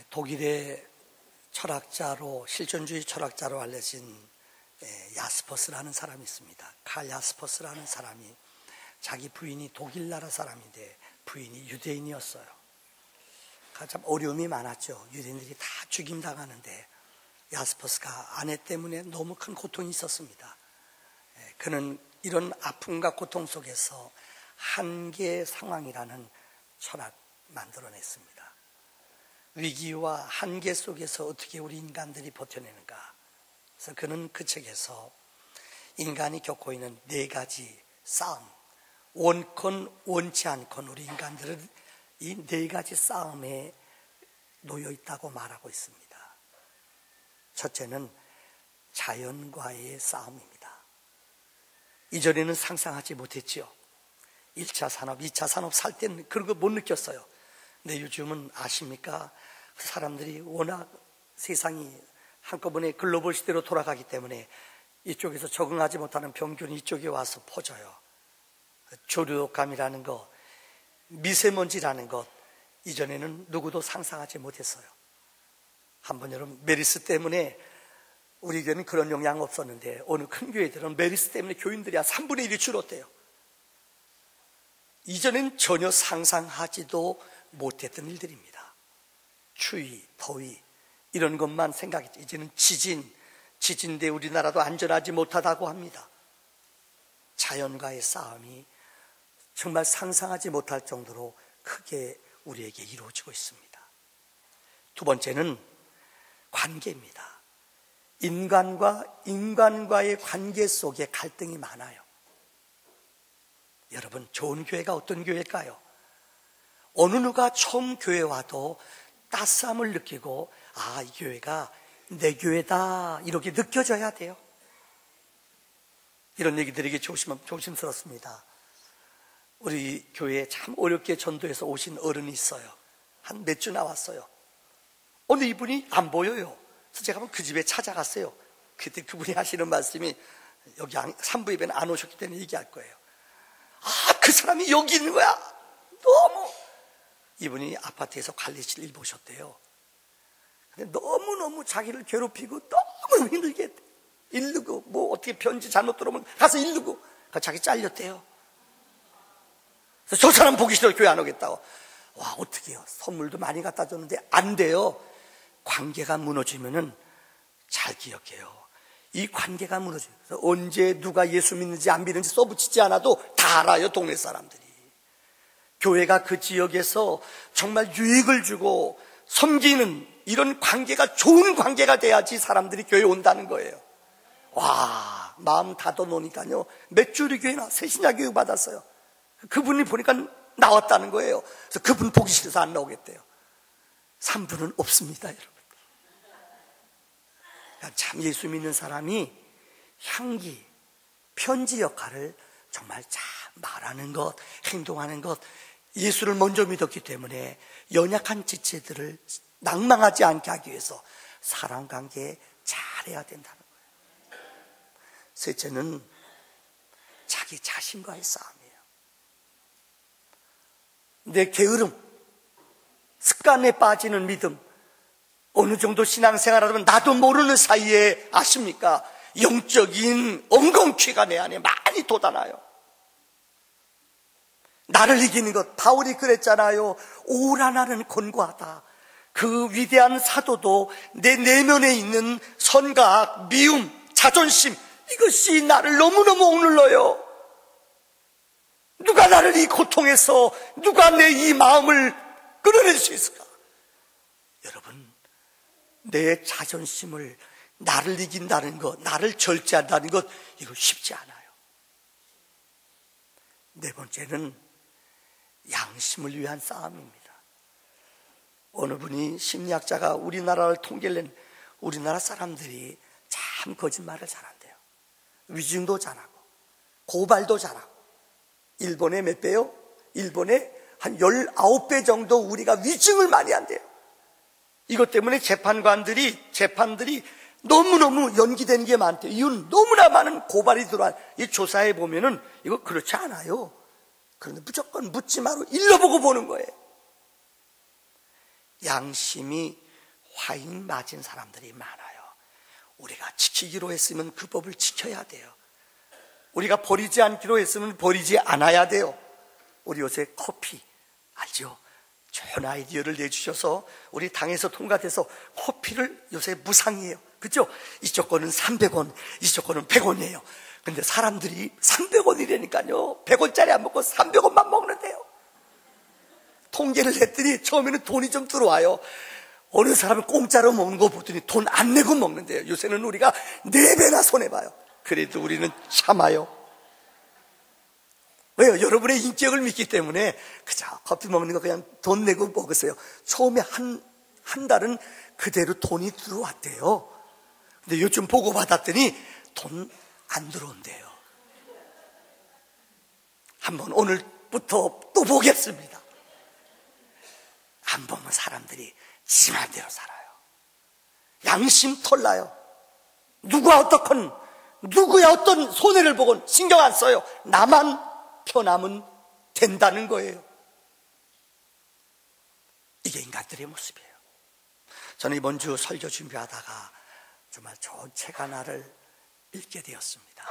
독일의 철학자로, 실존주의 철학자로 알려진 야스퍼스라는 사람이 있습니다. 칼 야스퍼스라는 사람이 자기 부인이 독일 나라 사람인데 부인이 유대인이었어요. 참 어려움이 많았죠. 유대인들이 다 죽임당하는데 야스퍼스가 아내 때문에 너무 큰 고통이 있었습니다. 그는 이런 아픔과 고통 속에서 한계 상황이라는 철학 만들어냈습니다. 위기와 한계 속에서 어떻게 우리 인간들이 버텨내는가. 그래서 그는 그 책에서 인간이 겪고 있는 4가지 싸움, 원건 원치 않건 우리 인간들은 이 4가지 싸움에 놓여 있다고 말하고 있습니다. 첫째는 자연과의 싸움입니다. 이전에는 상상하지 못했죠. 1차 산업, 2차 산업 살 때는 그런 거 못 느꼈어요. 근데 요즘은 아십니까? 사람들이 워낙 세상이 한꺼번에 글로벌 시대로 돌아가기 때문에 이쪽에서 적응하지 못하는 병균이 이쪽에 와서 퍼져요. 조류독감이라는 것, 미세먼지라는 것, 이전에는 누구도 상상하지 못했어요. 한번 여러분, 메르스 때문에 우리 교회는 그런 영향 없었는데 어느 큰 교회들은 메르스 때문에 교인들이 한 3분의 1이 줄었대요. 이전엔 전혀 상상하지도 못했던 일들입니다. 추위, 더위 이런 것만 생각했죠. 이제는 지진인데 우리나라도 안전하지 못하다고 합니다. 자연과의 싸움이 정말 상상하지 못할 정도로 크게 우리에게 이루어지고 있습니다. 두 번째는 관계입니다. 인간과의 관계 속에 갈등이 많아요. 여러분, 좋은 교회가 어떤 교회일까요? 어느 누가 처음 교회 와도 따스함을 느끼고 아, 이 교회가 내 교회다 이렇게 느껴져야 돼요. 이런 얘기 드리기 조심스럽습니다. 우리 교회에 참 어렵게 전도해서 오신 어른이 있어요. 한 몇 주 나왔어요. 어느 이분이 안 보여요. 그래서 제가 한번 그 집에 찾아갔어요. 그때 그분이 하시는 말씀이 여기 3부 예배는 안 오셨기 때문에 얘기할 거예요. 아, 그 사람이 여기 있는 거야. 너무. 이분이 아파트에서 관리실 일 보셨대요. 근데 너무너무 자기를 괴롭히고 너무 힘들게 했대. 일르고 뭐 어떻게 편지 잘못 들어오면 가서 일르고 자기 잘렸대요. 그래서 저 사람 보기 싫어 교회 안 오겠다고. 와, 어떻게 해요? 선물도 많이 갖다 줬는데 안 돼요. 관계가 무너지면은 잘 기억해요. 이 관계가 무너져요. 언제 누가 예수 믿는지 안 믿는지 써붙이지 않아도 다 알아요, 동네 사람들이. 교회가 그 지역에서 정말 유익을 주고 섬기는 이런 관계가 좋은 관계가 돼야지 사람들이 교회에 온다는 거예요. 와, 마음 닫아놓으니까요, 몇 주리 교회나 새신자 교육 받았어요. 그분이 보니까 나왔다는 거예요. 그래서 그분 보기 싫어서 안 나오겠대요. 3분은 없습니다, 여러분. 참 예수 믿는 사람이 향기, 편지 역할을 정말 잘 말하는 것, 행동하는 것, 예수를 먼저 믿었기 때문에 연약한 지체들을 낭망하지 않게 하기 위해서 사랑관계 잘해야 된다는 거예요. 셋째는 자기 자신과의 싸움이에요. 내 게으름, 습관에 빠지는 믿음, 어느 정도 신앙생활하면 나도 모르는 사이에 아십니까? 영적인 엉겅퀴가 내 안에 많이 돋아나요. 나를 이기는 것, 바울이 그랬잖아요. 오라 나는 권고하다. 그 위대한 사도도 내 내면에 있는 선각, 미움, 자존심, 이것이 나를 너무너무 억눌러요. 누가 나를 이 고통에서, 누가 내 이 마음을 끌어낼 수 있을까? 여러분, 내 자존심을, 나를 이긴다는 것, 나를 절제한다는 것, 이거 쉽지 않아요. 네 번째는 양심을 위한 싸움입니다. 어느 분이 심리학자가 우리나라를 통계를 낸 우리나라 사람들이 참 거짓말을 잘한대요. 위증도 잘하고 고발도 잘하고. 일본에 몇 배요? 일본에 한 19배 정도 우리가 위증을 많이 한대요. 이것 때문에 재판들이 너무너무 연기되는 게 많대요. 이유는 너무나 많은 고발이 들어와. 이 조사해 보면은 이거 그렇지 않아요. 그런데 무조건 묻지 말고 일러보고 보는 거예요. 양심이 화인 맞은 사람들이 많아요. 우리가 지키기로 했으면 그 법을 지켜야 돼요. 우리가 버리지 않기로 했으면 버리지 않아야 돼요. 우리 요새 커피 알죠? 좋은 아이디어를 내주셔서 우리 당에서 통과돼서 커피를 요새 무상이에요. 그죠? 이쪽 거는 300원, 이쪽 거는 100원이에요. 근데 사람들이 300원이라니까요. 100원짜리 안 먹고 300원만 먹는데요. 통계를 했더니 처음에는 돈이 좀 들어와요. 어느 사람은 공짜로 먹는 거 보더니 돈 안 내고 먹는데요. 요새는 우리가 4배나 손해봐요. 그래도 우리는 참아요. 왜요? 여러분의 인격을 믿기 때문에 그저 커피 먹는 거 그냥 돈 내고 먹었어요. 처음에 한 달은 그대로 돈이 들어왔대요. 근데 요즘 보고 받았더니 돈 안 들어온대요. 한번 오늘부터 또 보겠습니다. 안 보면 사람들이 지 맘대로 살아요. 양심 털나요. 누가 어떻건 누구의 어떤 손해를 보건 신경 안 써요. 나만 편하면 된다는 거예요. 이게 인간들의 모습이에요. 저는 이번 주 설교 준비하다가 정말 좋은 책 하나를 읽게 되었습니다.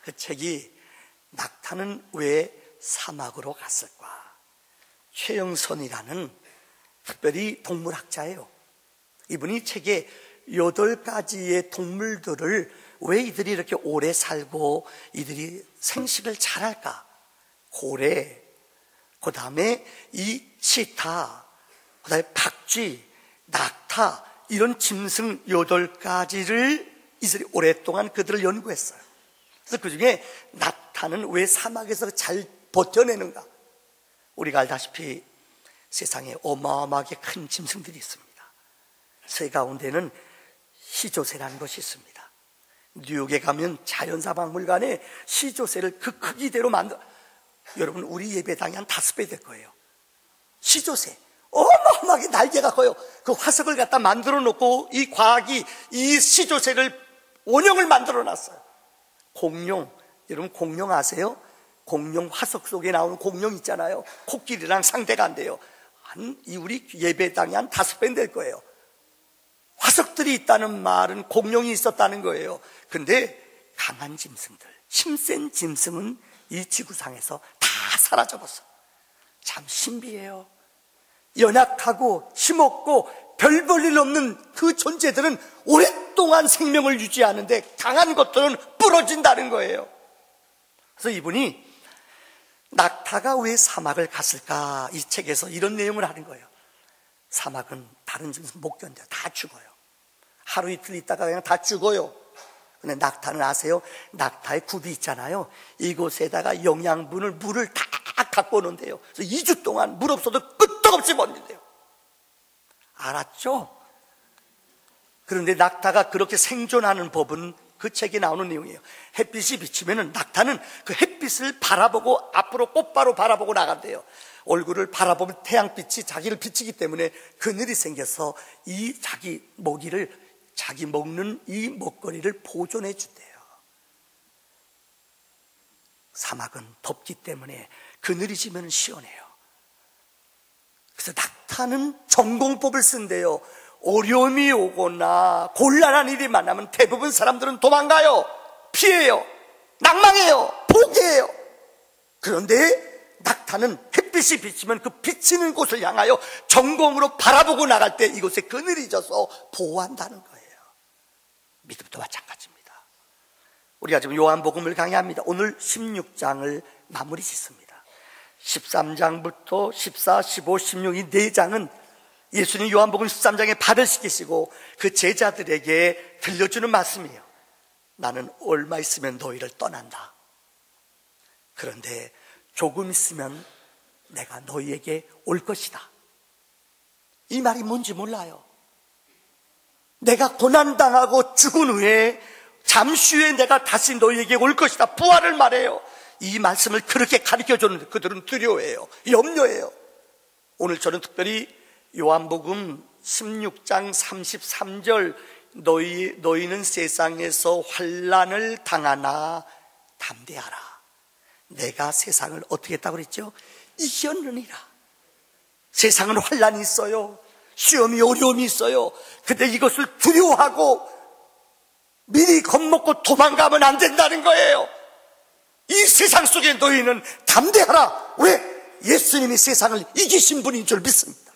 그 책이 낙타는 왜 사막으로 갔을까? 최영선이라는 특별히 동물학자예요. 이분이 책에 8가지의 동물들을 왜 이들이 이렇게 오래 살고 이들이 생식을 잘할까? 고래, 그 다음에 이 치타, 그 다음에 박쥐, 낙타, 이런 짐승 8가지를 이들이 오랫동안 그들을 연구했어요. 그래서 그 중에 낙타는 왜 사막에서 잘 버텨내는가? 우리가 알다시피 세상에 어마어마하게 큰 짐승들이 있습니다. 그 가운데는 시조새라는 것이 있습니다. 뉴욕에 가면 자연사박물관에 시조새를 그 크기대로 여러분 우리 예배당이 한 5배 될 거예요. 시조새 어마어마하게 날개가 커요. 그 화석을 갖다 만들어 놓고 이 과학이 이 시조새를 원형을 만들어 놨어요. 공룡, 여러분 공룡 아세요? 공룡 화석 속에 나오는 공룡 있잖아요. 코끼리랑 상대가 안 돼요. 우리 예배당이 한 5배 될 거예요. 화석들이 있다는 말은 공룡이 있었다는 거예요. 근데 강한 짐승들, 힘센 짐승은 이 지구상에서 다 사라져버렸어요. 참 신비해요. 연약하고 힘없고 별 볼 일 없는 그 존재들은 오랫동안 생명을 유지하는데 강한 것들은 부러진다는 거예요. 그래서 이분이 낙타가 왜 사막을 갔을까? 이 책에서 이런 내용을 하는 거예요. 사막은 다른 짐승 못 견뎌요. 다 죽어요. 하루 이틀 있다가 그냥 다 죽어요. 근데 낙타는 아세요? 낙타의 굽이 있잖아요. 이곳에다가 영양분을 물을 다 갖고 오는데요. 그래서 2주 동안 물 없어도 끄떡없이 버틴대요. 알았죠? 그런데 낙타가 그렇게 생존하는 법은 그 책에 나오는 내용이에요. 햇빛이 비치면은 낙타는 그 햇빛을 바라보고 앞으로 곧바로 바라보고 나간대요. 얼굴을 바라보면 태양빛이 자기를 비치기 때문에 그늘이 생겨서 이 자기 먹는 이 먹거리를 보존해 준대요. 사막은 덥기 때문에 그늘이 지면 시원해요. 그래서 낙타는 전공법을 쓴대요. 어려움이 오거나 곤란한 일이 만나면 대부분 사람들은 도망가요. 피해요. 낭망해요. 포기해요. 그런데 낙타는 햇빛이 비치면 그 비치는 곳을 향하여 전공으로 바라보고 나갈 때 이곳에 그늘이 져서 보호한다는 거예요. 믿음도 마찬가지입니다. 우리가 지금 요한복음을 강의합니다. 오늘 16장을 마무리 짓습니다. 13장부터 14, 15, 16 이 4장은 예수님 요한복음 13장에 발을 씻기시고 그 제자들에게 들려주는 말씀이에요. 나는 얼마 있으면 너희를 떠난다. 그런데 조금 있으면 내가 너희에게 올 것이다. 이 말이 뭔지 몰라요. 내가 고난당하고 죽은 후에 잠시 후에 내가 다시 너희에게 올 것이다. 부활을 말해요. 이 말씀을 그렇게 가르쳐줬는데 그들은 두려워해요. 염려해요. 오늘 저는 특별히 요한복음 16장 33절 너희는 세상에서 환난을 당하나 담대하라. 내가 세상을 어떻게 했다고 그랬죠? 이겼느니라. 세상은 환난이 있어요. 시험이 어려움이 있어요. 근데 이것을 두려워하고 미리 겁먹고 도망가면 안 된다는 거예요. 이 세상 속에 너희는 담대하라. 왜? 예수님이 세상을 이기신 분인 줄 믿습니다.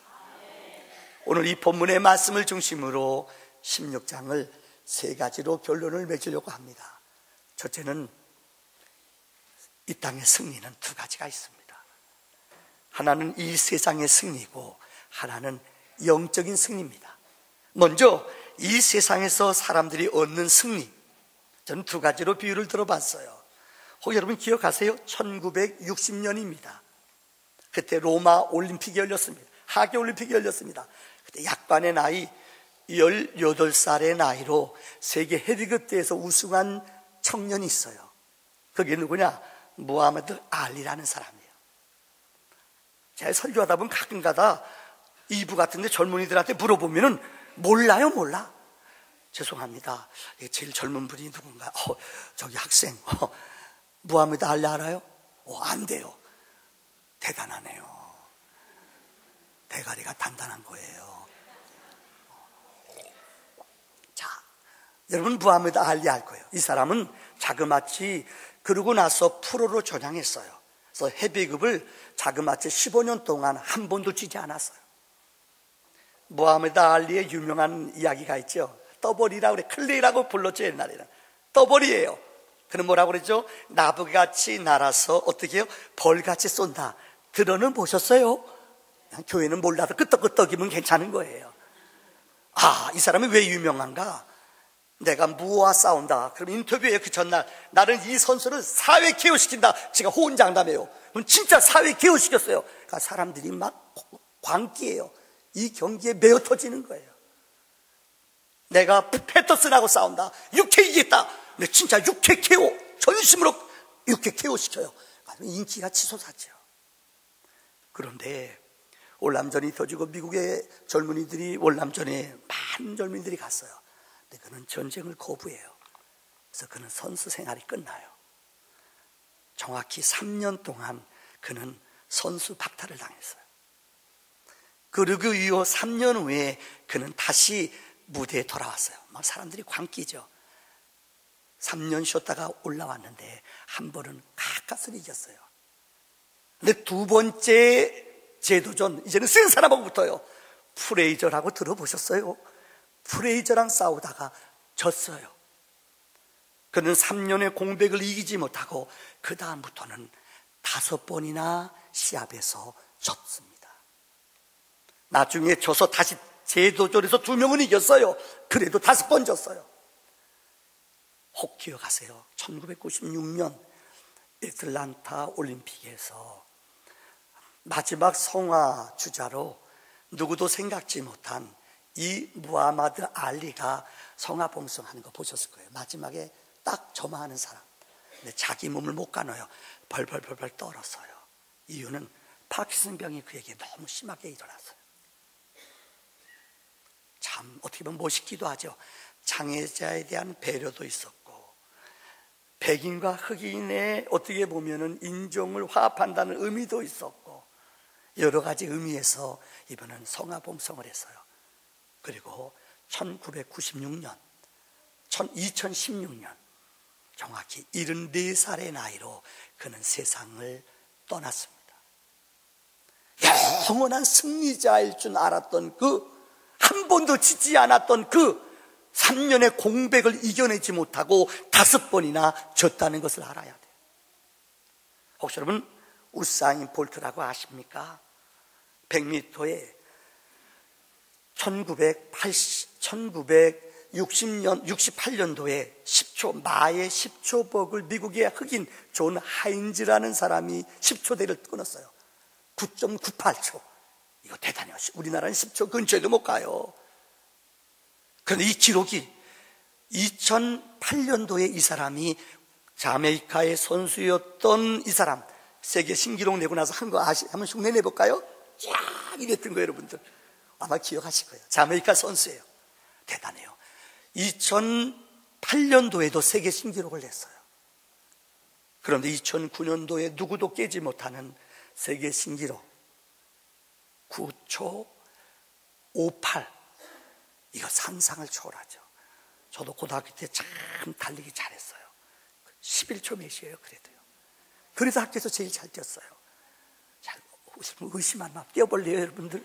오늘 이 본문의 말씀을 중심으로 16장을 세 가지로 결론을 맺으려고 합니다. 첫째는 이 땅의 승리는 두 가지가 있습니다. 하나는 이 세상의 승리고 하나는 영적인 승리입니다. 먼저 이 세상에서 사람들이 얻는 승리, 저는 두 가지로 비유를 들어봤어요. 혹 여러분 기억하세요? 1960년입니다. 그때 로마 올림픽이 열렸습니다. 하계 올림픽이 열렸습니다. 그때 약간의 나이 18살의 나이로 세계 헤비급대에서 우승한 청년이 있어요. 그게 누구냐? 무하마드 알리라는 사람이에요. 제가 설교하다 보면 가끔가다 2부 같은데 젊은이들한테 물어보면은 몰라요, 몰라. 죄송합니다. 제일 젊은 분이 누군가? 저기 학생. 무하마드 알리 알아요? 안 돼요. 대단하네요. 대가리가 단단한 거예요. 자, 여러분 무하마드 알리 알 거예요. 이 사람은 자그마치 그러고 나서 프로로 전향했어요. 그래서 헤비급을 자그마치 15년 동안 한 번도 쥐지 않았어요. 무하마드 알리의 유명한 이야기가 있죠. 떠벌이라고 그래. 클레이라고 불렀죠, 옛날에는. 떠벌이에요. 그는 뭐라고 그랬죠? 나부같이 날아서 어떻게 해요? 벌같이 쏜다. 들어는 보셨어요? 교회는 몰라도 끄떡끄떡이면 괜찮은 거예요. 이 사람이 왜 유명한가? 내가 무와 싸운다. 그럼 인터뷰에 그 전날 나는 이 선수를 사회 기여시킨다. 제가 호언장담해요. 그럼 진짜 사회 기여시켰어요. 그러니까 사람들이 막 광기예요. 이 경기에 매어 터지는 거예요. 내가 패터슨하고 싸운다. 6회 이겼다. 근데 진짜 6회 KO, 전심으로 6회 KO 시켜요. 인기가 치솟았죠. 그런데 월남전이 터지고 미국의 젊은이들이 월남전에 많은 젊은이들이 갔어요. 근데 그는 전쟁을 거부해요. 그래서 그는 선수 생활이 끝나요. 정확히 3년 동안 그는 선수 박탈을 당했어요. 그리고 이후 3년 후에 그는 다시 무대에 돌아왔어요. 막 사람들이 광기죠. 3년 쉬었다가 올라왔는데 한 번은 가까스로 이겼어요. 근데 두 번째 제도전, 이제는 센 사람하고 붙어요. 프레이저라고 들어보셨어요? 프레이저랑 싸우다가 졌어요. 그는 3년의 공백을 이기지 못하고 그 다음부터는 5번이나 시합에서 졌습니다. 나중에 져서 다시 제도전에서 2명은 이겼어요. 그래도 5번 졌어요. 혹 기억하세요? 1996년 애틀란타 올림픽에서 마지막 성화 주자로 누구도 생각지 못한 이 무하마드 알리가 성화 봉송하는 거 보셨을 거예요. 마지막에 딱 점화하는 사람. 근데 자기 몸을 못 가눠요. 벌벌벌벌 떨었어요. 이유는 파킨슨병이 그에게 너무 심하게 일어났어요. 참 어떻게 보면 멋있기도 하죠. 장애자에 대한 배려도 있었고, 백인과 흑인의 어떻게 보면은 인종을 화합한다는 의미도 있었고, 여러 가지 의미에서 이번은 성화봉송을 했어요. 그리고 1996년, 2016년 정확히 74살의 나이로 그는 세상을 떠났습니다. 영원한 승리자일 줄 알았던 한 번도 지지 않았던 3년의 공백을 이겨내지 못하고 5번이나 졌다는 것을 알아야 돼요. 혹시 여러분 우사인 볼트라고 아십니까? 100m에 1968년도에 10초, 마의 10초복을 미국의 흑인 존 하인즈라는 사람이 10초대를 끊었어요. 9.98초. 이거 대단해요. 우리나라는 10초 근처에도 못 가요. 그런데 이 기록이 2008년도에 이 사람이 자메이카의 선수였던 이 사람 세계 신기록 내고 나서 한 거 한번 흉내 내볼까요? 쫙 이랬던 거예요. 여러분들 아마 기억하실 거예요. 자메이카 선수예요. 대단해요. 2008년도에도 세계 신기록을 냈어요. 그런데 2009년도에 누구도 깨지 못하는 세계 신기록 9초 58. 이거 상상을 초월하죠. 저도 고등학교 때 참 달리기 잘했어요. 11초 몇이에요, 그래도요. 그래서 학교에서 제일 잘 뛰었어요. 잘 의심 안 나. 뛰어볼래요, 여러분들?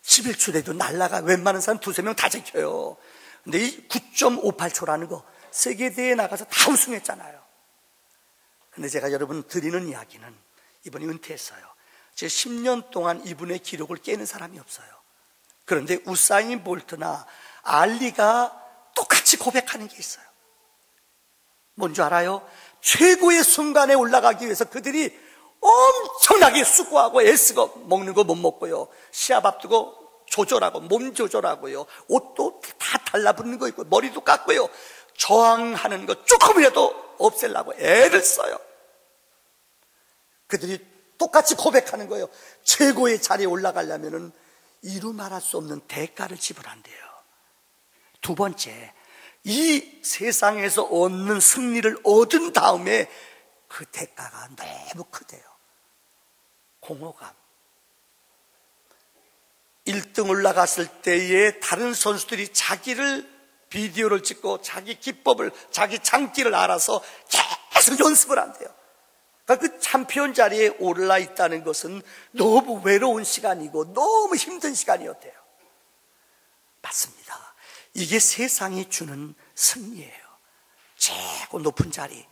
11초라도 날라가 웬만한 사람 두세 명 다 지켜요. 근데 이 9.58초라는 거 세계대회에 나가서 다 우승했잖아요. 근데 제가 여러분 드리는 이야기는 이분이 은퇴했어요. 제 10년 동안 이분의 기록을 깨는 사람이 없어요. 그런데 우사인 볼트나 알리가 똑같이 고백하는 게 있어요. 뭔지 알아요? 최고의 순간에 올라가기 위해서 그들이 엄청나게 수고하고 애쓰고 먹는 거 못 먹고요, 시합 앞두고 조절하고 몸 조절하고요, 옷도 다 달라붙는 거 있고 머리도 깎고요, 저항하는 거 조금이라도 없애려고 애를 써요. 그들이 똑같이 고백하는 거예요. 최고의 자리에 올라가려면 이루 말할 수 없는 대가를 지불한대요. 두 번째, 이 세상에서 얻는 승리를 얻은 다음에 그 대가가 너무 크대요. 공허감. 1등 올라갔을 때에 다른 선수들이 자기를 비디오를 찍고 자기 기법을, 자기 장기를 알아서 계속 연습을 한대요. 그러니까 그 챔피언 자리에 올라 있다는 것은 너무 외로운 시간이고 너무 힘든 시간이었대요. 맞습니다. 이게 세상이 주는 승리예요. 최고 높은 자리.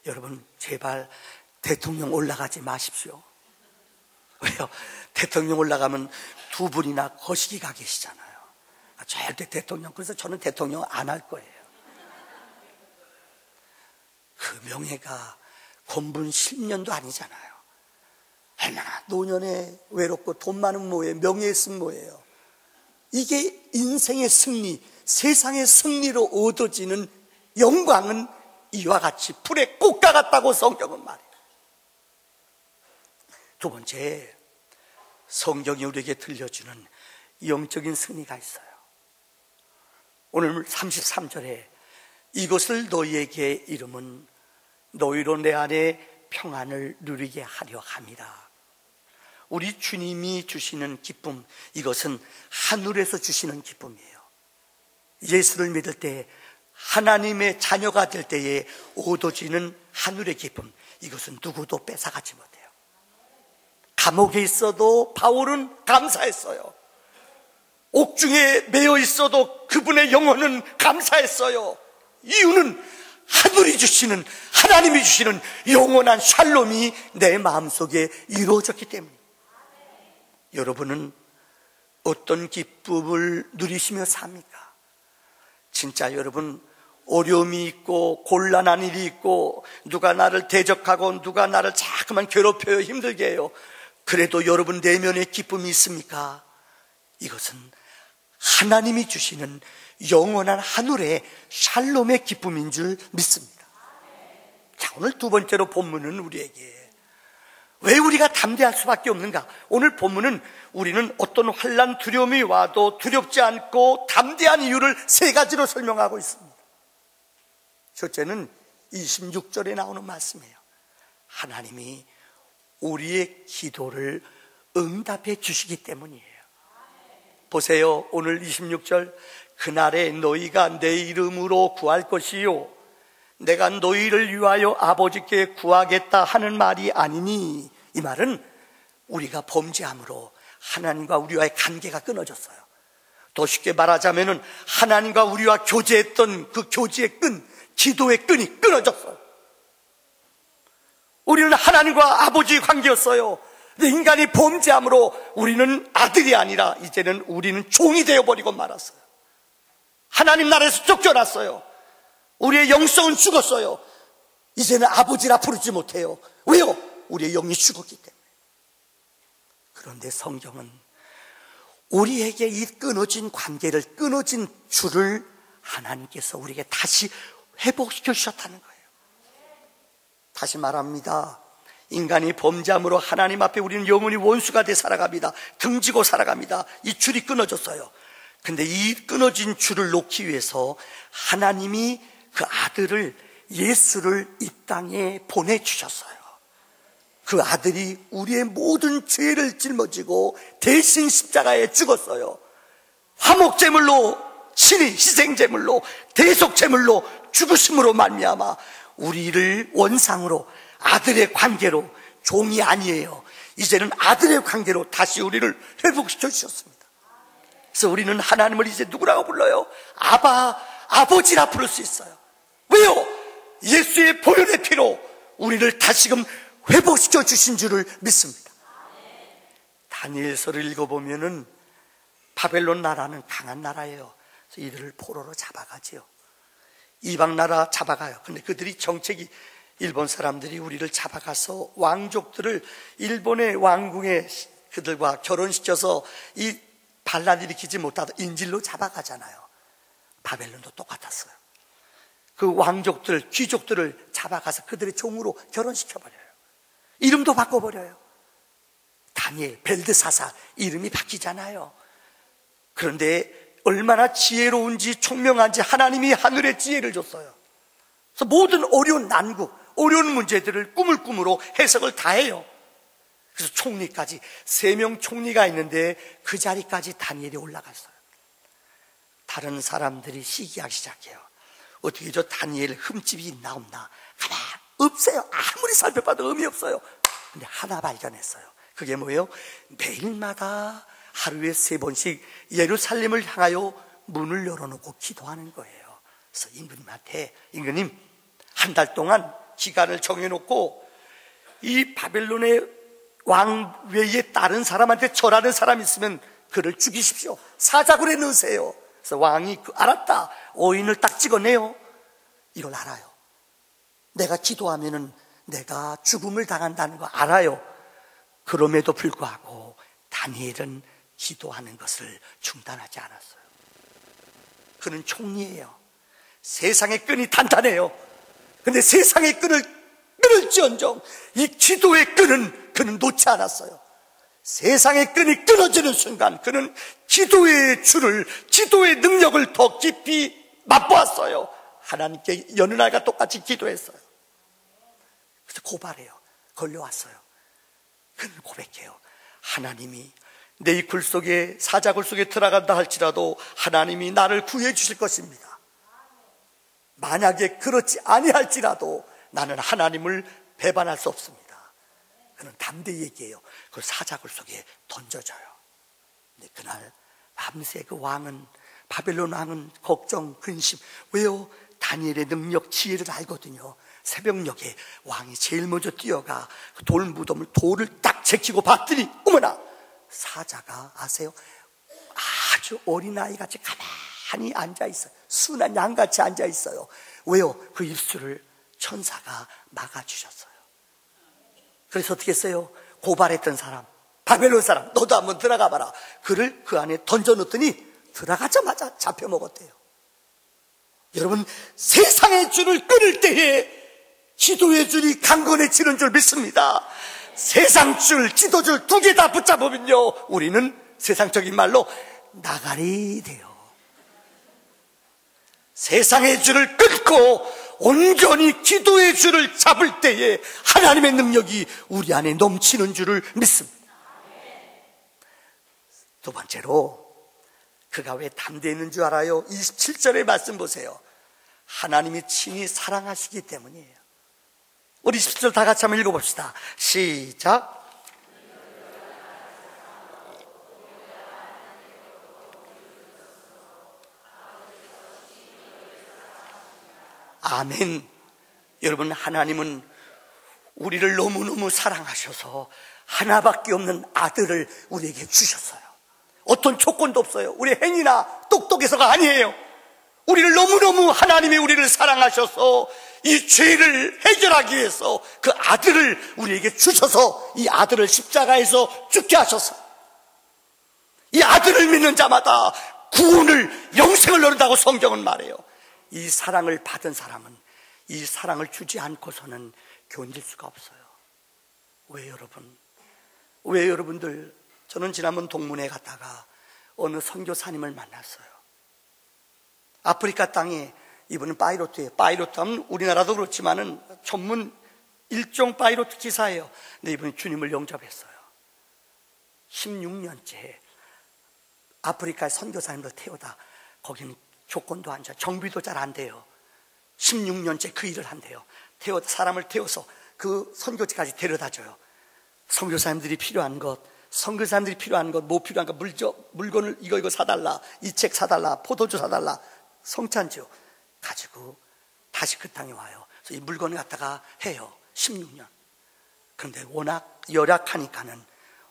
여러분 제발 대통령 올라가지 마십시오. 왜요? 대통령 올라가면 두 분이나 거시기가 계시잖아요. 절대 대통령, 그래서 저는 대통령 안 할 거예요. 그 명예가 권분 10년도 아니잖아요. 얼마나 노년에 외롭고 돈 많은 뭐예요, 명예 있으면 뭐예요. 이게 인생의 승리, 세상의 승리로 얻어지는 영광은 이와 같이 풀의 꽃과 같다고 성경은 말해요. 두 번째, 성경이 우리에게 들려주는 영적인 승리가 있어요. 오늘 33절에 이것을 너희에게 이름은 너희로 내 안에 평안을 누리게 하려 함이라. 우리 주님이 주시는 기쁨, 이것은 하늘에서 주시는 기쁨이에요. 예수를 믿을 때, 하나님의 자녀가 될 때에 얻어지는 하늘의 기쁨, 이것은 누구도 뺏어가지 못해요. 감옥에 있어도 바울은 감사했어요. 옥중에 매여 있어도 그분의 영혼은 감사했어요. 이유는 하늘이 주시는, 하나님이 주시는 영원한 샬롬이 내 마음속에 이루어졌기 때문입니다. 여러분은 어떤 기쁨을 누리시며 삽니까? 진짜 여러분 어려움이 있고 곤란한 일이 있고 누가 나를 대적하고 누가 나를 자꾸만 괴롭혀요, 힘들게 해요. 그래도 여러분 내면에 기쁨이 있습니까? 이것은 하나님이 주시는 영원한 하늘의 샬롬의 기쁨인 줄 믿습니다. 자, 오늘 두 번째로 본문은 우리에게 왜 우리가 담대할 수밖에 없는가? 오늘 본문은 우리는 어떤 환난 두려움이 와도 두렵지 않고 담대한 이유를 세 가지로 설명하고 있습니다. 첫째는 26절에 나오는 말씀이에요. 하나님이 우리의 기도를 응답해 주시기 때문이에요. 보세요. 오늘 26절, 그날에 너희가 내 이름으로 구할 것이요 내가 너희를 위하여 아버지께 구하겠다 하는 말이 아니니, 이 말은 우리가 범죄함으로 하나님과 우리와의 관계가 끊어졌어요. 더 쉽게 말하자면 하나님과 우리와 교제했던 그 교제의 끈, 기도의 끈이 끊어졌어요. 우리는 하나님과 아버지의 관계였어요. 근데 인간이 범죄함으로 우리는 아들이 아니라 이제는 우리는 종이 되어버리고 말았어요. 하나님 나라에서 쫓겨났어요. 우리의 영성은 죽었어요. 이제는 아버지라 부르지 못해요. 왜요? 우리의 영이 죽었기 때문에. 그런데 성경은 우리에게 이 끊어진 관계를, 끊어진 줄을 하나님께서 우리에게 다시 회복시켜 주셨다는 거예요. 다시 말합니다. 인간이 범죄함으로 하나님 앞에 우리는 영원히 원수가 돼 살아갑니다. 등지고 살아갑니다. 이 줄이 끊어졌어요. 근데 이 끊어진 줄을 놓기 위해서 하나님이 그 아들을, 예수를 이 땅에 보내주셨어요. 그 아들이 우리의 모든 죄를 짊어지고 대신 십자가에 죽었어요. 화목제물로, 친히 희생제물로, 대속제물로 죽으심으로 말미암아 우리를 원상으로, 아들의 관계로, 종이 아니에요, 이제는 아들의 관계로 다시 우리를 회복시켜 주셨습니다. 그래서 우리는 하나님을 이제 누구라고 불러요? 아바, 아버지라 부를 수 있어요. 왜요? 예수의 보혈의 피로 우리를 다시금 회복시켜 주신 줄을 믿습니다. 다니엘서를 읽어보면은 바벨론 나라는 강한 나라예요. 그래서 이들을 포로로 잡아가지요. 이방 나라 잡아가요. 근데 그들이 정책이, 일본 사람들이 우리를 잡아가서 왕족들을 일본의 왕궁에 그들과 결혼시켜서 이 반란 일으키지 못하다 인질로 잡아가잖아요. 바벨론도 똑같았어요. 그 왕족들, 귀족들을 잡아가서 그들의 종으로 결혼시켜버려요. 이름도 바꿔버려요. 다니엘, 벨드사살, 이름이 바뀌잖아요. 그런데 얼마나 지혜로운지 총명한지 하나님이 하늘의 지혜를 줬어요. 그래서 모든 어려운 난국, 어려운 문제들을 꿈을 꿈으로 해석을 다 해요. 그래서 총리까지, 3명 총리가 있는데 그 자리까지 다니엘이 올라갔어요. 다른 사람들이 시기하기 시작해요. 어떻게 저 다니엘 흠집이 있나 없나? 하나 없어요. 아무리 살펴봐도 의미 없어요. 근데 하나 발견했어요. 그게 뭐예요? 매일마다 하루에 3번씩 예루살렘을 향하여 문을 열어놓고 기도하는 거예요. 그래서 임금님한테, 임금님, 한 달 동안 기간을 정해놓고 이 바벨론의 왕 외에 다른 사람한테 절하는 사람이 있으면 그를 죽이십시오. 사자굴에 넣으세요. 그래서 왕이 알았다. 오인을 딱 찍어내요. 이걸 알아요. 내가 기도하면은 내가 죽음을 당한다는 거 알아요. 그럼에도 불구하고 다니엘은 기도하는 것을 중단하지 않았어요. 그는 총리예요. 세상의 끈이 단단해요. 근데 세상의 끈을 끊을지언정 이 기도의 끈은 그는 놓지 않았어요. 세상의 끈이 끊어지는 순간 그는 기도의 줄을, 기도의 능력을 더 깊이 맛보았어요. 하나님께 여느 날과 똑같이 기도했어요. 그래서 고발해요. 걸려왔어요. 그는 고백해요. 하나님이 내 이 굴 속에, 사자굴 속에 들어간다 할지라도 하나님이 나를 구해 주실 것입니다. 만약에 그렇지 아니할지라도 나는 하나님을 배반할 수 없습니다. 그는 담대히 얘기해요. 그 사자굴 속에 던져져요. 근데 그날 밤새 그 왕은, 바벨론 왕은 걱정, 근심. 왜요? 다니엘의 능력, 지혜를 알거든요. 새벽녘에 왕이 제일 먼저 뛰어가 그 돌 무덤을, 돌을 딱 제키고 봤더니 어머나, 사자가 아세요? 아주 어린아이같이 가만히 앉아있어요. 순한 양같이 앉아있어요. 왜요? 그 입술을 천사가 막아주셨어요. 그래서 어떻게 했어요? 고발했던 사람, 바벨론 사람, 너도 한번 들어가 봐라. 그를 그 안에 던져놓더니 들어가자마자 잡혀먹었대요. 여러분, 세상의 줄을 끊을 때에 기도의 줄이 강건해지는 줄 믿습니다. 세상 줄, 기도줄 2개 다 붙잡으면요, 우리는 세상적인 말로 나가리 돼요. 세상의 줄을 끊고 온전히 기도의 줄을 잡을 때에 하나님의 능력이 우리 안에 넘치는 줄을 믿습니다. 두 번째로, 그가 왜 담대히 있는 줄 알아요? 27절의 말씀 보세요. 하나님이 친히 사랑하시기 때문이에요. 우리 27절 다 같이 한번 읽어봅시다. 시작. 아멘. 여러분, 하나님은 우리를 너무너무 사랑하셔서 하나밖에 없는 아들을 우리에게 주셨어요. 어떤 조건도 없어요. 우리 행위나 똑똑해서가 아니에요. 우리를 너무너무 하나님이 우리를 사랑하셔서 이 죄를 해결하기 위해서 그 아들을 우리에게 주셔서 이 아들을 십자가에서 죽게 하셔서 이 아들을 믿는 자마다 구원을, 영생을 얻는다고 성경은 말해요. 이 사랑을 받은 사람은 이 사랑을 주지 않고서는 견딜 수가 없어요. 왜 여러분? 왜 여러분들? 저는 지난번 동문회 갔다가 어느 선교사님을 만났어요. 아프리카 땅에, 이분은 파이로트예요. 파이로트 하면 우리나라도 그렇지만은 전문 일종 파이로트 기사예요. 근데 이분이 주님을 영접했어요. 16년째 아프리카의 선교사님들 태우다, 거기는 조건도 안 좋아, 정비도 잘 안 돼요. 16년째 그 일을 한대요. 사람을 태워서 그 선교지까지 데려다줘요. 선교사님들이 필요한 것, 뭐 필요한 것, 물건을 이거 사달라, 이 책 사달라, 포도주 사달라, 성찬주 가지고 다시 그 땅에 와요. 그래서 이 물건을 갖다가 해요. 16년. 그런데 워낙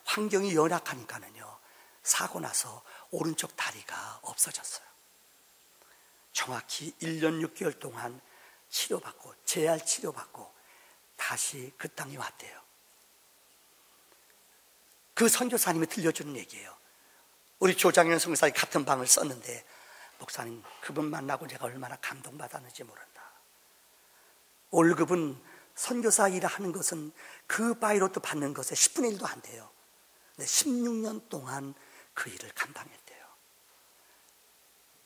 환경이 열악하니까는요, 사고 나서 오른쪽 다리가 없어졌어요. 정확히 1년 6개월 동안 치료받고, 재활 치료받고 다시 그 땅에 왔대요. 그 선교사님이 들려주는 얘기예요. 우리 조장현 선교사님 같은 방을 썼는데, 목사님, 그분 만나고 제가 얼마나 감동받았는지 모른다. 월급은 선교사 일을 하는 것은 그 파이로트 받는 것에 10분의 1도 안 돼요. 근데 16년 동안 그 일을 감당했대요.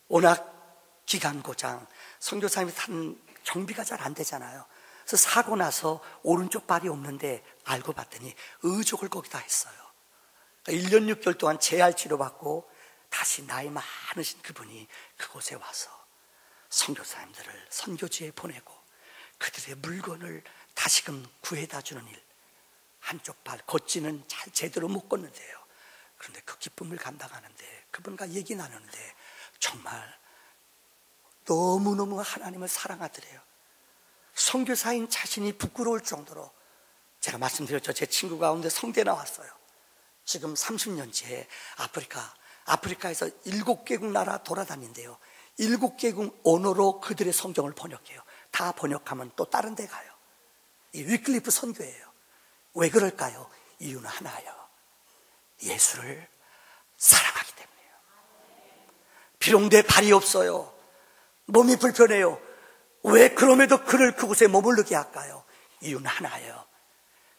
워낙 기간 고장, 선교사님이 타는 정비가 잘 안 되잖아요. 그래서 사고 나서 오른쪽 발이 없는데 알고 봤더니 의족을 거기다 했어요. 1년 6개월 동안 재활 치료받고 다시 나이 많으신 그분이 그곳에 와서 선교사님들을 선교지에 보내고 그들의 물건을 다시금 구해다 주는 일. 한쪽 발 걷지는 잘 제대로 못 걷는데요. 그런데 그 기쁨을 감당하는데, 그분과 얘기 나누는데 정말 너무너무 하나님을 사랑하더래요. 선교사인 자신이 부끄러울 정도로. 제가 말씀드렸죠. 제 친구 가운데 성대 나왔어요. 지금 30년째 아프리카에서 7개국 나라 돌아다닌대요. 7개국 언어로 그들의 성경을 번역해요. 다 번역하면 또 다른 데 가요. 이 위클리프 선교예요. 왜 그럴까요? 이유는 하나예요. 예수를 사랑하기 때문이에요. 비록 내 발이 없어요, 몸이 불편해요, 왜 그럼에도 그를 그곳에 머무르게 할까요? 이유는 하나예요.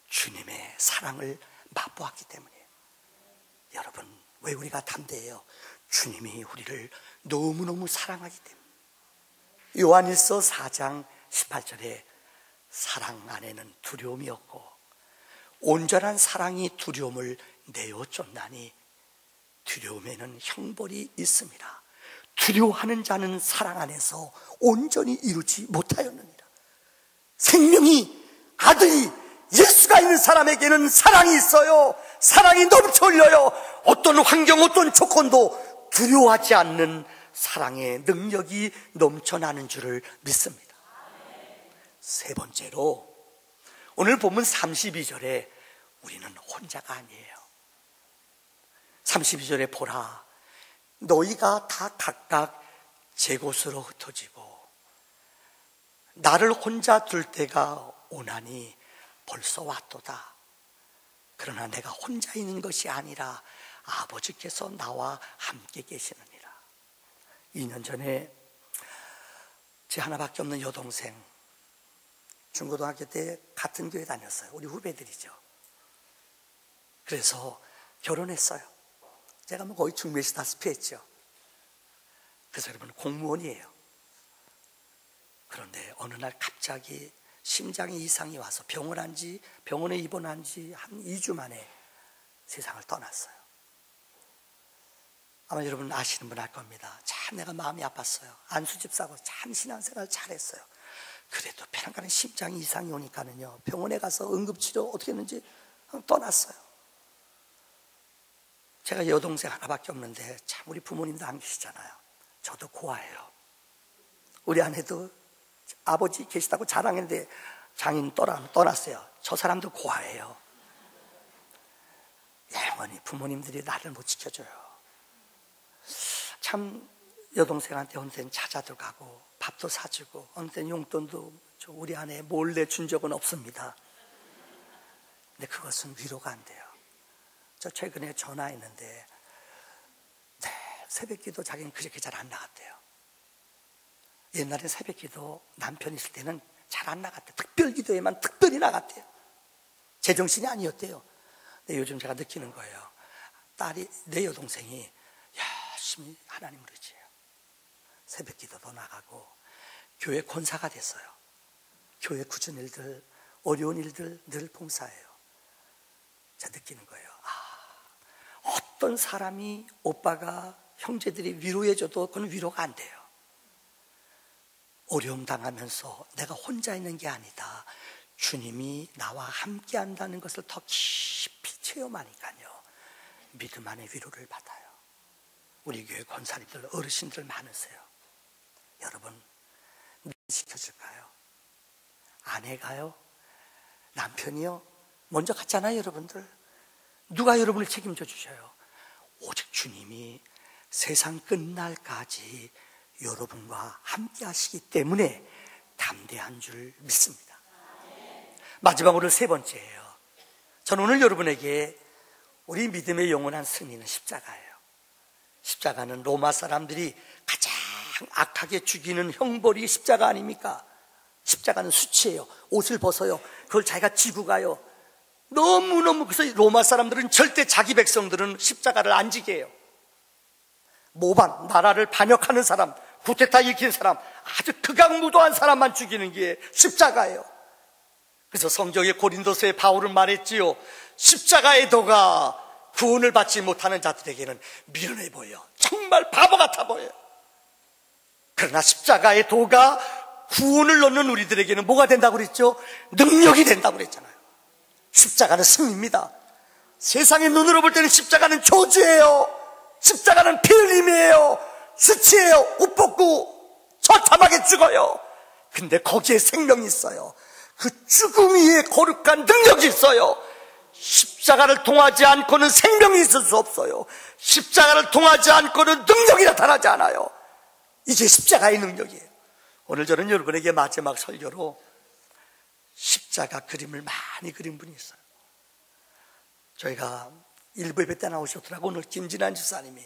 주님의 사랑을 맛보았기 때문이에요. 여러분, 왜 우리가 담대해요? 주님이 우리를 너무너무 사랑하기 때문에. 요한일서 4장 18절에 사랑 안에는 두려움이 없고 온전한 사랑이 두려움을 내어 쫓나니 두려움에는 형벌이 있습니다. 두려워하는 자는 사랑 안에서 온전히 이루지 못하였느니라. 생명이, 아들이, 예수가 있는 사람에게는 사랑이 있어요. 사랑이 넘쳐 흘려요. 어떤 환경, 어떤 조건도 두려워하지 않는 사랑의 능력이 넘쳐나는 줄을 믿습니다. 세 번째로, 오늘 본문 32절에 우리는 혼자가 아니에요. 32절에 보라, 너희가 다 각각 제 곳으로 흩어지고 나를 혼자 둘 때가 오나니 벌써 왔도다. 그러나 내가 혼자 있는 것이 아니라 아버지께서 나와 함께 계시느니라. 2년 전에 제 하나밖에 없는 여동생, 중고등학교 때 같은 교회 다녔어요. 우리 후배들이죠. 그래서 결혼했어요. 제가 뭐 거의 중매시다시피 했죠. 그래서 여러분, 공무원이에요. 그런데 어느 날 갑자기 심장에 이상이 와서 병원에 입원한 지 한 2주 만에 세상을 떠났어요. 아마 여러분 아시는 분 알 겁니다. 참 내가 마음이 아팠어요. 안수집 사고 참 신앙생활 잘했어요. 그래도 편안한 심장이 이상이 오니까는요, 병원에 가서 응급치료 어떻게 했는지 떠났어요. 제가 여동생 하나밖에 없는데 참 우리 부모님도 안 계시잖아요. 저도 고아예요. 우리 아내도 아버지 계시다고 자랑했는데 장인 떠났어요. 저 사람도 고아예요. 영원히 부모님들이 나를 못 지켜줘요. 참 여동생한테 어느 때는 찾아도 가고 밥도 사주고 어느 때는 용돈도 우리 아내 몰래 준 적은 없습니다. 근데 그것은 위로가 안 돼요. 저 최근에 전화했는데 새벽기도 자기는 그렇게 잘 안 나갔대요. 옛날에 새벽기도 남편 있을 때는 잘 안 나갔대요. 특별기도에만 특별히 나갔대요. 제정신이 아니었대요. 근데 요즘 제가 느끼는 거예요. 내 여동생이 열심히 하나님을 의지해요. 새벽기도도 나가고 교회 권사가 됐어요. 교회 굳은 일들 어려운 일들 늘 봉사해요. 제가 느끼는 거예요. 어떤 사람이 오빠가 형제들이 위로해줘도 그건 위로가 안 돼요. 어려움 당하면서 내가 혼자 있는 게 아니다. 주님이 나와 함께 한다는 것을 더 깊이 체험하니까요. 믿음 안에 위로를 받아요. 우리 교회 권사님들, 어르신들 많으세요. 여러분, 시켜줄까요? 아내가요? 남편이요? 먼저 갔잖아요, 여러분들. 누가 여러분을 책임져 주셔요? 오직 주님이 세상 끝날까지 여러분과 함께 하시기 때문에 담대한 줄 믿습니다. 마지막으로 세 번째예요. 저는 오늘 여러분에게 우리 믿음의 영원한 승리는 십자가예요. 십자가는 로마 사람들이 가장 악하게 죽이는 형벌이 십자가 아닙니까? 십자가는 수치예요. 옷을 벗어요. 그걸 자기가 지고 가요. 너무너무. 그래서 로마 사람들은 절대 자기 백성들은 십자가를 안 지게 해요. 모반, 나라를 반역하는 사람, 쿠데타 일으킨 사람, 아주 극악무도한 사람만 죽이는 게 십자가예요. 그래서 성경의 고린도서에 바울은 말했지요. 십자가의 도가 구원을 받지 못하는 자들에게는 미련해 보여. 정말 바보 같아 보여요. 그러나 십자가의 도가 구원을 얻는 우리들에게는 뭐가 된다고 그랬죠? 능력이 된다고 그랬잖아요. 십자가는 승리입니다. 세상의 눈으로 볼 때는 십자가는 저주예요. 십자가는 피 흘림이에요. 수치예요. 옷 벗고 처참하게 죽어요. 근데 거기에 생명이 있어요. 그 죽음 위에 거룩한 능력이 있어요. 십자가를 통하지 않고는 생명이 있을 수 없어요. 십자가를 통하지 않고는 능력이 나타나지 않아요. 이게 십자가의 능력이에요. 오늘 저는 여러분에게 마지막 설교로 십자가 그림을 많이 그린 분이 있어요. 저희가 일부 예배 때 나오셨더라고. 오늘 김진환 집사님이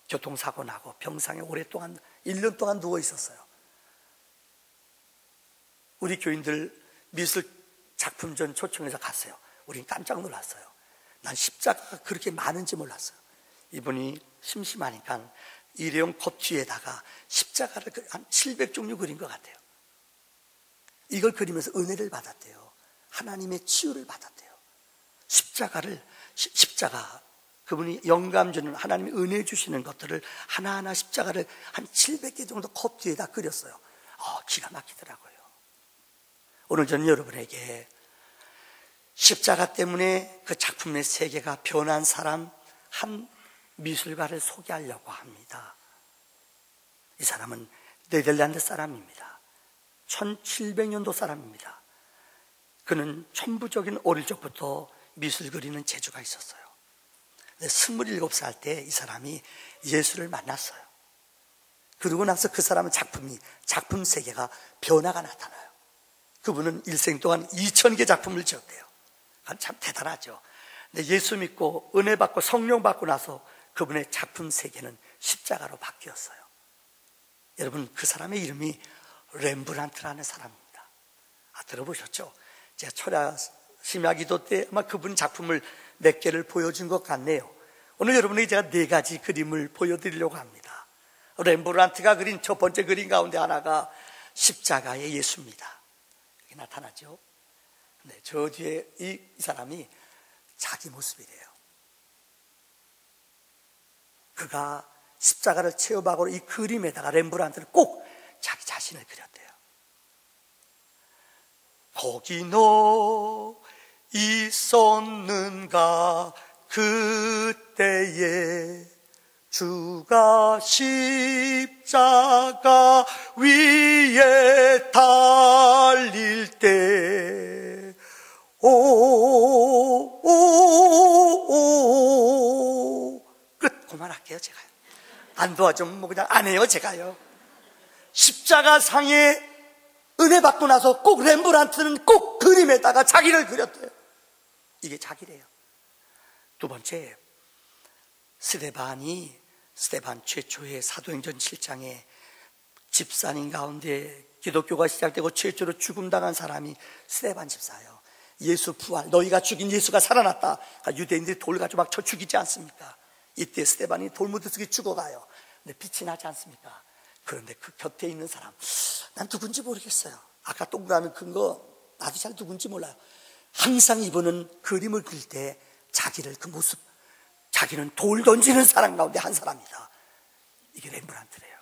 교통사고 나고 병상에 오랫동안 1년 동안 누워 있었어요. 우리 교인들 미술 작품전 초청해서 갔어요. 우린 깜짝 놀랐어요. 난 십자가가 그렇게 많은지 몰랐어요. 이분이 심심하니까 일회용 컵 뒤에다가 십자가를 한 700종류 그린 것 같아요. 이걸 그리면서 은혜를 받았대요. 하나님의 치유를 받았대요. 십자가, 그분이 영감 주는, 하나님이 은혜 주시는 것들을 하나하나 십자가를 한 700개 정도 컵 뒤에다 그렸어요. 기가 막히더라고요. 오늘 저는 여러분에게 십자가 때문에 그 작품의 세계가 변한 사람 한 미술가를 소개하려고 합니다. 이 사람은 네덜란드 사람입니다. 1700년도 사람입니다. 그는 천부적인 어릴 적부터 미술 그리는 재주가 있었어요. 27살 때 이 사람이 예수를 만났어요. 그러고 나서 그 사람의 작품 세계가 변화가 나타나요. 그분은 일생 동안 2000개 작품을 지었대요. 참 대단하죠. 근데 예수 믿고 은혜 받고 성령 받고 나서 그분의 작품 세계는 십자가로 바뀌었어요. 여러분, 그 사람의 이름이 렘브란트라는 사람입니다. 들어보셨죠? 제가 철야 심야 기도 때 아마 그분 작품을 몇 개를 보여준 것 같네요. 오늘 여러분에게 제가 4가지 그림을 보여드리려고 합니다. 렘브란트가 그린 첫 번째 그림 가운데 하나가 십자가의 예수입니다. 여기 나타나죠? 네, 저 뒤에 이 사람이 자기 모습이래요. 그가 십자가를 체험하고 이 그림에다가 렘브란트는 꼭 자기 자신을 그렸대요. 거기 너 있었는가 그때에 주가 십자가 위에 달릴 때 끝. 그만할게요. 제가요. 안 도와주면 뭐 그냥 안 해요. 제가요. 십자가 상에 은혜 받고 나서 꼭 렘브란트는 꼭 그림에다가 자기를 그렸대요. 이게 자기래요. 두 번째, 스데반 최초의 사도행전 7장에 집사님 가운데 기독교가 시작되고 최초로 죽음당한 사람이 스데반 집사예요. 예수 부활, 너희가 죽인 예수가 살아났다. 유대인들이 돌 가지고 막 쳐 죽이지 않습니까? 이때 스데반이 돌무드스기 죽어가요. 근데 빛이 나지 않습니까? 그런데 그 곁에 있는 사람, 난 누군지 모르겠어요. 아까 동그라미 큰 거 나도 잘 누군지 몰라요. 항상 이분은 그림을 그릴 때 자기를 그 모습, 자기는 돌 던지는 사람 가운데 한 사람이다. 이게 렘브란트래요.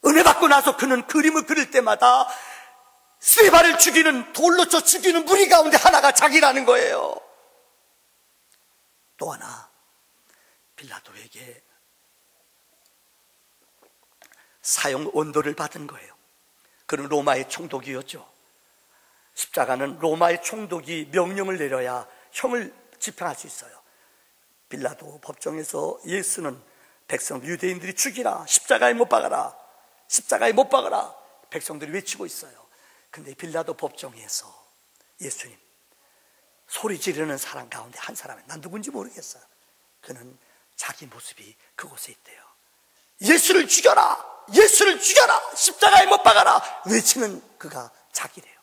은혜 받고 나서 그는 그림을 그릴 때마다 스테반을 죽이는, 돌로 쳐 죽이는 무리 가운데 하나가 자기라는 거예요. 또 하나, 빌라도에게 사형 언도를 받은 거예요. 그는 로마의 총독이었죠. 십자가는 로마의 총독이 명령을 내려야 형을 집행할 수 있어요. 빌라도 법정에서 예수는 백성 유대인들이 죽이라, 십자가에 못 박아라, 십자가에 못 박아라, 백성들이 외치고 있어요. 근데 빌라도 법정에서 예수님 소리 지르는 사람 가운데 한 사람이, 난 누군지 모르겠어요. 그는 자기 모습이 그곳에 있대요. 예수를 죽여라, 예수를 죽여라, 십자가에 못 박아라 외치는 그가 자기래요.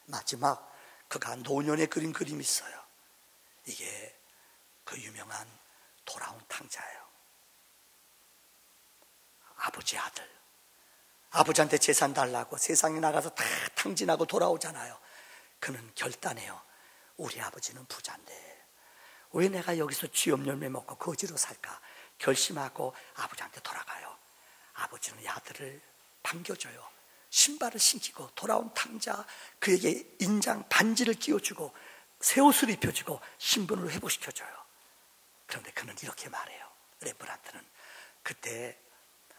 마지막 그가 노년에 그린 그림이 있어요. 이게 그 유명한 돌아온 탕자예요. 아버지 아들, 아버지한테 재산 달라고 세상에 나가서 다 탕진하고 돌아오잖아요. 그는 결단해요. 우리 아버지는 부자인데 왜 내가 여기서 쥐업 열매 먹고 거지로 살까 결심하고 아버지한테 돌아가요. 아버지는 아들을 반겨줘요. 신발을 신기고 돌아온 탕자, 그에게 인장 반지를 끼워주고 새 옷을 입혀주고 신분을 회복시켜줘요. 그런데 그는 이렇게 말해요. 렘브란트는 그때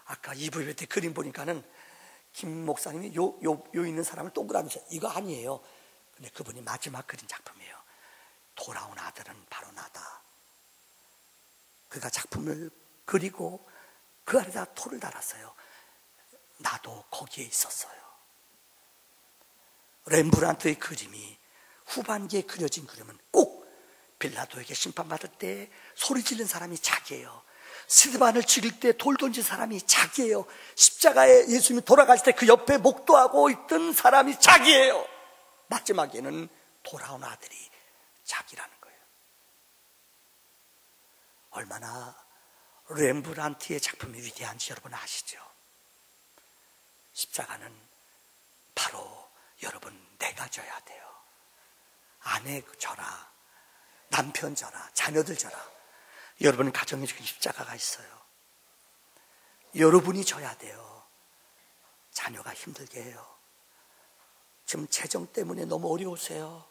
아까 이브이브 때 그림 보니까는 김 목사님이 요 있는 사람을 동그라미 쳐, 이거 아니에요. 근데 그분이 마지막 그린 작품이에요. 돌아온 아들은 바로 나다. 그가 작품을 그리고 그 안에다 토를 달았어요. 나도 거기에 있었어요. 렘브란트의 그림이 후반기에 그려진 그림은 꼭 빌라도에게 심판받을 때 소리 지른 사람이 자기예요. 스데반을 죽일 때 돌 던진 사람이 자기예요. 십자가에 예수님이 돌아갈 때 그 옆에 목도하고 있던 사람이 자기예요. 마지막에는 돌아온 아들이 자기라는 거예요. 얼마나 렘브란트의 작품이 위대한지 여러분 아시죠? 십자가는 바로 여러분 내가 져야 돼요. 아내 져라, 남편 져라, 자녀들 져라. 여러분 가정에 지금 십자가가 있어요. 여러분이 져야 돼요. 자녀가 힘들게 해요. 지금 재정 때문에 너무 어려우세요.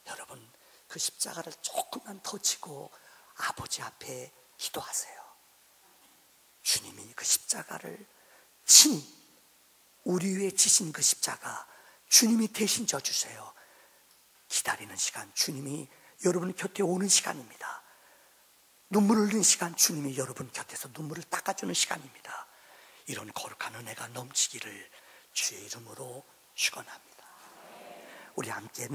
여러분 그 십자가를 조금만 더 지고 아버지 앞에 기도하세요. 주님이 그 십자가를 친히 우리 위에 지신 그 십자가 주님이 대신 져주세요. 기다리는 시간, 주님이 여러분 곁에 오는 시간입니다. 눈물을 흘리는 시간, 주님이 여러분 곁에서 눈물을 닦아주는 시간입니다. 이런 거룩한 은혜가 넘치기를 주의 이름으로 축원합니다. 우리 함께